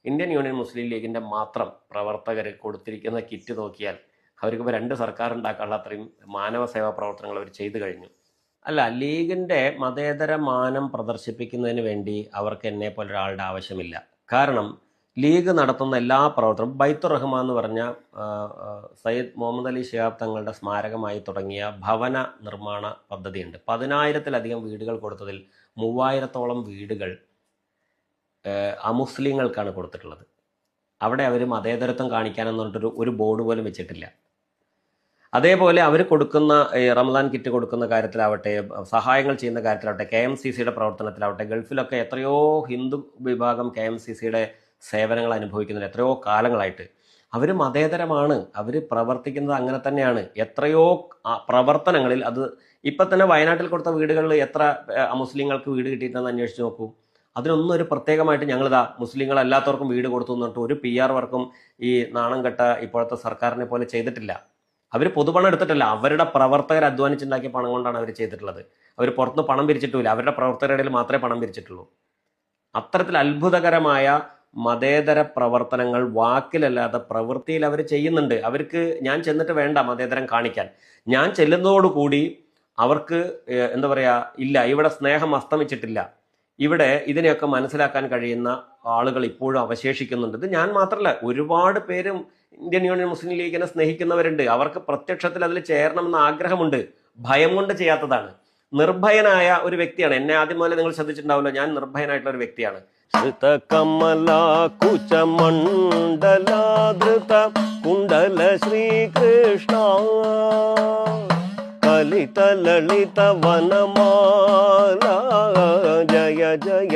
Indian union മുസ്ലിം ലീഗിൻ്റെ മാത്രം പ്രവർത്തകർ കൊടുത്തിരിക്കുന്ന കിറ്റ് നോക്കിയാൽ അവർക്കിപ്പോൾ 2 സർക്കാർ ഉണ്ടാക്കാനുള്ള അത്രയും മാനവ സേവാ പ്രവർത്തനങ്ങൾ അവർ ചെയ്തു കഴിഞ്ഞു. അല്ല, ലീഗിൻ്റെ മതേതര മാനം പ്രദർശിപ്പിക്കുന്നതിന് വേണ്ടി അവർക്ക് എന്നെ പോലെ ഒരാളുടെ ആവശ്യമില്ല. കാരണം ലീഗ് നടത്തുന്ന എല്ലാ പ്രവർത്തനവും ബൈത്തുർ റഹ്മാൻ എന്ന് പറഞ്ഞ സയ്യിദ് മുഹമ്മദ് അലി ശിഹാബ് തങ്ങളുടെ സ്മാരകമായി തുടങ്ങിയ ഭവന നിർമ്മാണ പദ്ധതിയുണ്ട്. 10,000-ലധികം വീടുകൾ കൊടുത്തതിൽ 3,000-ഓളം വീടുകൾ അമുസ്ലിങ്ങൾക്കാണ് കൊടുത്തിട്ടുള്ളത്. അവിടെ അവർ മതേതരത്വം കാണിക്കാനെന്ന് പറഞ്ഞിട്ടൊരു ഒരു ബോർഡ് പോലും വെച്ചിട്ടില്ല. അതേപോലെ അവർ കൊടുക്കുന്ന റമദാൻ കിറ്റ് കൊടുക്കുന്ന കാര്യത്തിലാവട്ടെ, സഹായങ്ങൾ ചെയ്യുന്ന കാര്യത്തിലാവട്ടെ, KMCCയുടെ പ്രവർത്തനത്തിലാവട്ടെ, ഗൾഫിലൊക്കെ എത്രയോ ഹിന്ദു വിഭാഗം KMCCയുടെ സേവനങ്ങൾ അനുഭവിക്കുന്നുണ്ട് എത്രയോ കാലങ്ങളായിട്ട്. അവർ മതേതരമാണ്, അവർ പ്രവർത്തിക്കുന്നത് അങ്ങനെ തന്നെയാണ്. എത്രയോ പ്രവർത്തനങ്ങളിൽ അത് ഇപ്പം തന്നെ വയനാട്ടിൽ കൊടുത്ത വീടുകളിൽ എത്ര മുസ്ലിങ്ങൾക്ക് വീട് കിട്ടിയിട്ടുണ്ടെന്ന് അന്വേഷിച്ച് നോക്കൂ. അതിനൊന്നും ഒരു പ്രത്യേകമായിട്ട് ഞങ്ങളിതാ മുസ്ലിങ്ങളല്ലാത്തവർക്കും വീട് കൊടുത്തു എന്നിട്ട് ഒരു PR വർക്കും ഈ നാണം കെട്ട ഇപ്പോഴത്തെ സർക്കാരിനെ പോലെ ചെയ്തിട്ടില്ല. അവർ പൊതുപണം എടുത്തിട്ടില്ല, അവരുടെ പ്രവർത്തകർ അധ്വാനിച്ചുണ്ടാക്കിയ പണം കൊണ്ടാണ് അവർ ചെയ്തിട്ടുള്ളത്. അവർ പുറത്തുനിന്ന് പണം പിരിച്ചിട്ടില്ല, അവരുടെ പ്രവർത്തകരുടെ ഇടയിൽ മാത്രമേ പണം പിരിച്ചിട്ടുള്ളൂ. അത്തരത്തിൽ അത്ഭുതകരമായ മതേതര പ്രവർത്തനങ്ങൾ വാക്കിലല്ലാതെ പ്രവൃത്തിയിൽ അവർ ചെയ്യുന്നുണ്ട്. അവർക്ക് ഞാൻ ചെന്നിട്ട് വേണ്ട മതേതരം കാണിക്കാൻ. ഞാൻ ചെല്ലുന്നതോടുകൂടി അവർക്ക് എന്താ പറയുക, ഇല്ല ഇവിടെ സ്നേഹം അസ്തമിച്ചിട്ടില്ല, ഇവിടെ ഇതിനെയൊക്കെ മനസ്സിലാക്കാൻ കഴിയുന്ന ആളുകൾ ഇപ്പോഴും അവശേഷിക്കുന്നുണ്ട്. ഇത് ഞാൻ മാത്രമല്ല, ഒരുപാട് പേരും ഇന്ത്യൻ യൂണിയൻ മുസ്ലിം ലീഗിനെ സ്നേഹിക്കുന്നവരുണ്ട്. അവർക്ക് പ്രത്യക്ഷത്തിൽ അതിൽ ചേരണമെന്ന് ആഗ്രഹമുണ്ട്, ഭയം കൊണ്ട് ചെയ്യാത്തതാണ്. നിർഭയനായ ഒരു വ്യക്തിയാണ്. എന്നെ ആദ്യം മുതലേ നിങ്ങൾ ശ്രദ്ധിച്ചിട്ടുണ്ടാവില്ല, ഞാൻ നിർഭയനായിട്ടുള്ള ഒരു വ്യക്തിയാണ്. കുണ്ടല ശ്രീകൃഷ്ണ കലിത ലളിത വനമാല ജയ ജയ